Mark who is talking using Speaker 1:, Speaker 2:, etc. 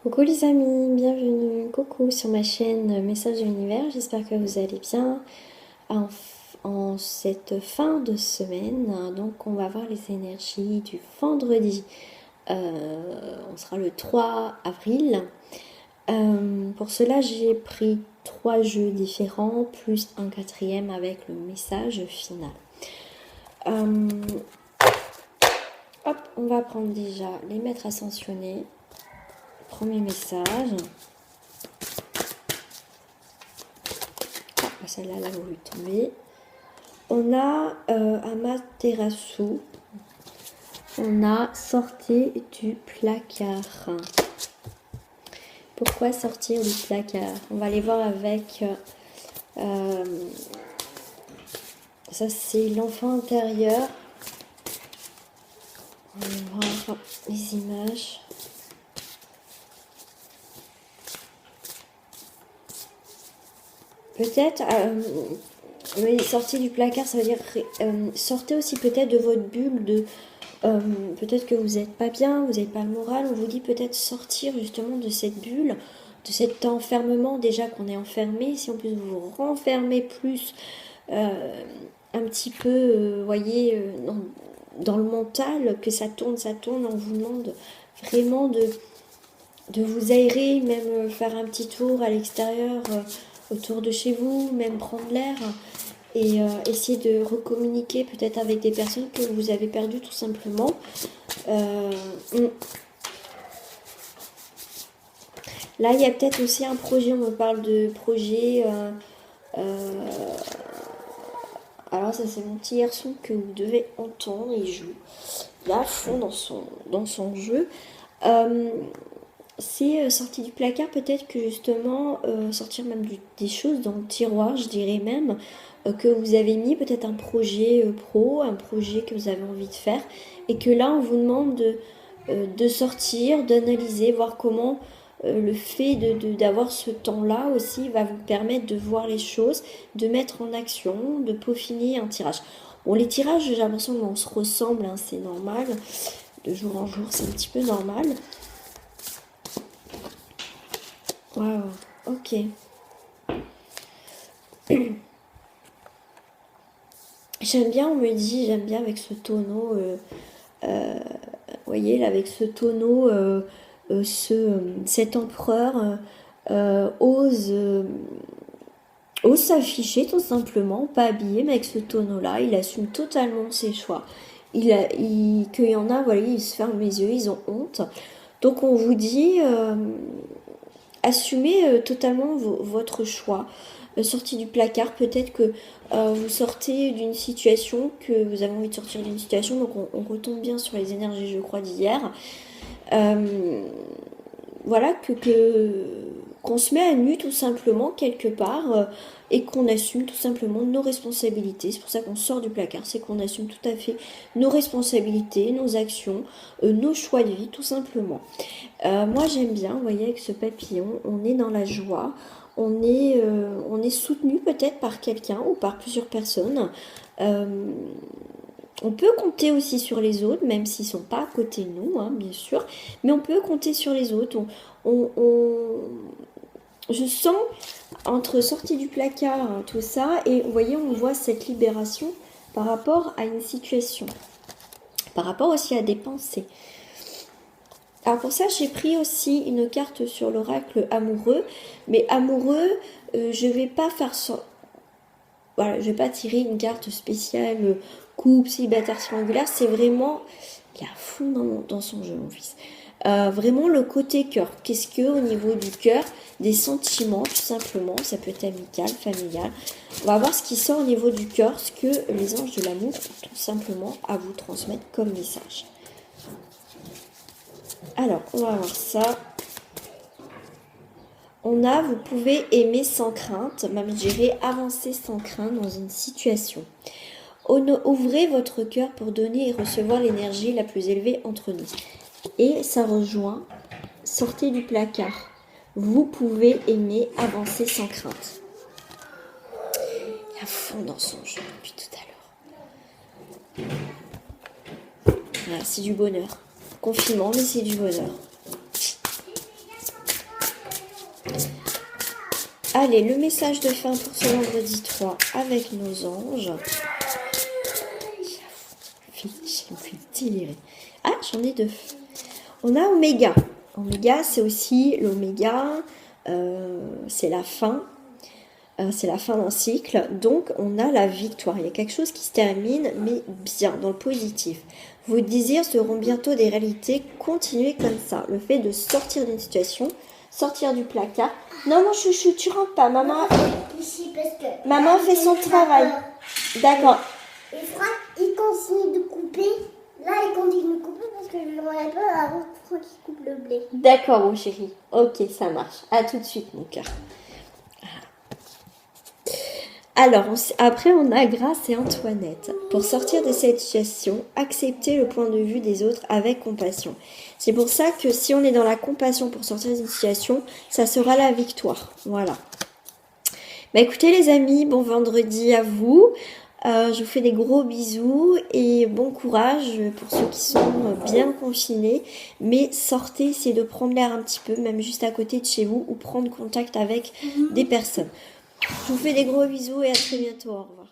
Speaker 1: Coucou les amis, bienvenue, coucou sur ma chaîne Message de l'Univers, j'espère que vous allez bien en cette fin de semaine. Donc on va voir les énergies du vendredi, on sera le 3 avril. Pour cela j'ai pris 3 jeux différents, plus un quatrième avec le message final. Hop, on va prendre déjà les maîtres ascensionnés. Premier message. Ah, celle-là, elle a voulu tomber. On a Amaterasu. On a sorti du placard. Pourquoi sortir du placard? On va aller voir avec... ça, c'est l'enfant intérieur. On va voir les images. Peut-être, sortir du placard, ça veut dire sortez aussi peut-être de votre bulle, de peut-être que vous n'êtes pas bien, vous n'avez pas le moral, on vous dit peut-être sortir justement de cette bulle, de cet enfermement déjà qu'on est enfermé, si en plus vous vous renfermez plus un petit peu, voyez, dans le mental, que ça tourne, on vous demande vraiment de vous aérer, même faire un petit tour à l'extérieur, autour de chez vous, même prendre l'air et essayer de recommuniquer peut-être avec des personnes que vous avez perdues tout simplement. Là, il y a peut-être aussi un projet, on me parle de projet. Alors ça, c'est mon petit garçon que vous devez entendre, il joue là à fond dans son jeu. C'est sorti du placard, peut-être que justement sortir même des choses dans le tiroir, je dirais même, que vous avez mis peut-être un projet pro, un projet que vous avez envie de faire, et que là on vous demande de sortir, d'analyser, voir comment le fait d'avoir ce temps-là aussi va vous permettre de voir les choses, de mettre en action, de peaufiner un tirage. Bon, les tirages, j'ai l'impression qu'on se ressemble, hein, c'est normal, de jour en jour c'est un petit peu normal. Waouh, ok. J'aime bien, on me dit, j'aime bien avec ce tonneau, vous voyez, là, avec ce tonneau, cet empereur ose s'afficher tout simplement, pas habillé, mais avec ce tonneau-là, il assume totalement ses choix. Qu'il y en a, voilà, ils se ferment les yeux, ils ont honte. Donc on vous dit... assumez totalement votre choix. Sortie du placard, peut-être que vous sortez d'une situation, que vous avez envie de sortir d'une situation, donc on retombe bien sur les énergies, je crois, d'hier. Voilà, qu'on se met à nu tout simplement quelque part et qu'on assume tout simplement nos responsabilités. C'est pour ça qu'on sort du placard, c'est qu'on assume tout à fait nos responsabilités, nos actions, nos choix de vie tout simplement. Moi j'aime bien, vous voyez, avec ce papillon, on est dans la joie, on est soutenu peut-être par quelqu'un ou par plusieurs personnes. On peut compter aussi sur les autres, même s'ils ne sont pas à côté de nous, hein, bien sûr. Mais on peut compter sur les autres. Je sens, entre sortie du placard, hein, tout ça, et vous voyez, on voit cette libération par rapport à une situation. Par rapport aussi à des pensées. Alors pour ça, j'ai pris aussi une carte sur l'oracle amoureux. Mais amoureux, je vais pas faire ça. Voilà, je vais pas tirer une carte spéciale couple, célibataire, triangulaire. C'est vraiment... Il est à fond dans son jeu, mon fils. Vraiment le côté cœur. Qu'est-ce que au niveau du cœur, des sentiments, tout simplement. Ça peut être amical, familial. On va voir ce qui sort au niveau du cœur, ce que les anges de l'amour ont tout simplement à vous transmettre comme message. Alors, on va voir ça. On a, vous pouvez aimer sans crainte, même je dirais avancer sans crainte dans une situation. Ouvrez votre cœur pour donner et recevoir l'énergie la plus élevée entre nous. Et ça rejoint, sortez du placard. Vous pouvez aimer, avancer sans crainte. Il est à fond dans son jeu depuis tout à l'heure. Voilà, c'est du bonheur. Confinement, mais c'est du bonheur. Allez, le message de fin pour ce vendredi 3 avec nos anges. Je me fais délirer. Ah, j'en ai 2. On a Oméga. Oméga, c'est aussi l'Oméga. C'est la fin. C'est la fin d'un cycle. Donc, on a la victoire. Il y a quelque chose qui se termine, mais bien, dans le positif. Vos désirs seront bientôt des réalités. Continuez comme ça. Le fait de sortir d'une situation, sortir du placard. Non, mon chouchou, tu rentres pas. Maman fait son travail. D'accord.
Speaker 2: Et Franck, il continue de couper. Là, il continue de couper parce que je n'aurais pas avant que Franck il coupe le blé.
Speaker 1: D'accord, mon chéri. Ok, ça marche. À tout de suite, mon cœur. Alors, après, on a Grâce et Antoinette. Pour sortir de cette situation, accepter le point de vue des autres avec compassion. C'est pour ça que si on est dans la compassion pour sortir d'une situation, ça sera la victoire. Voilà. Bah écoutez les amis, bon vendredi à vous. Je vous fais des gros bisous et bon courage pour ceux qui sont bien confinés. Mais sortez, essayez de prendre l'air un petit peu, même juste à côté de chez vous, ou prendre contact avec des personnes. Je vous fais des gros bisous et à très bientôt. Au revoir.